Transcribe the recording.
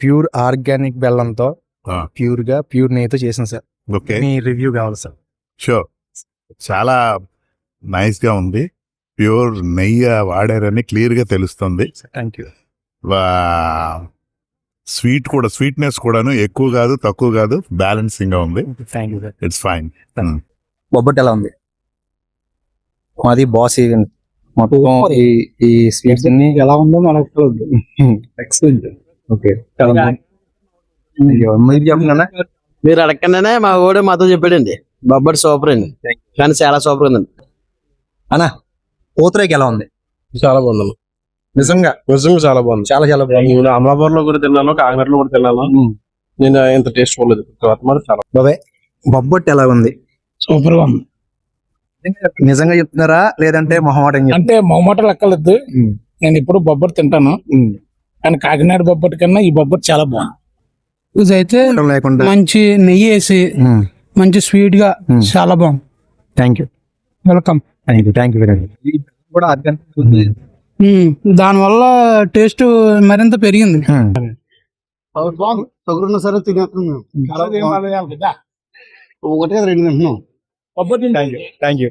Pure organic బెల్లంతో pure నెయ్యితో చేసాను సార్. ఓకే, మీ రివ్యూ కావాలి సార్. షూర్. చాలా నైస్ గా ఉంది. ప్యూర్ నెయ్యి వాడారని క్లియర్ గా తెలుస్తుంది. Thank you. స్వీట్నెస్ కూడాను ఎక్కువ కాదు తక్కువ కాదు, బ్యాలెన్సింగ్ గా ఉంది. Thank you sir. It's fine. బొబ్బట్ ఎలా ఉంది? మాది బాస్ ఈవెంట్ మొత్తం ఈ స్వీట్స్ అన్ని ఎలా ఉందో మనకు ఎక్సలెంట్. ఓకే, మీరు చెప్పండి. మీరు అడగకుండానే మా ఓడే మాతో చెప్పాడండి, బొబ్బట్ సూపర్ అండి, కానీ చాలా సూపర్ ఉందండి. అన్నా పూతరేకి ఎలా ఉంది? చాలా బాగుంది, నిజంగా చాలా బాగుంది. చాలా బాగుంది. నేను అమలాపురంలో కూడా తిన్నాను, కాకినాడలో కూడా తిన్నాను. నేను ఇంత టేస్ట్ చూడలేదు. చాలా బాబాయ్ బొబ్బట్ ఎలా ఉంది? సూపర్ గా ఉంది. నిజంగా చెప్తున్నారా లేదంటే మొహమాటం? అంటే మొహమాట లెక్కలేదు. నేను ఇప్పుడు బొబ్బట్ తింటాను, కానీ కాకినాడ బొబ్బట్ కన్నా ఈ బొబ్బట్ చాలా బాగుంది. ఇదైతే లేకుండా మంచి నెయ్యి వేసి మంచి స్వీట్ గా చాలా బాగుంది. Thank you. Welcome. Thank you very much. కూడా దానివల్ల టేస్ట్ మరింత పెరిగింది. సరే తినేస్తున్నాం, ఒకటే రెండు తింటున్నాం. Thank you.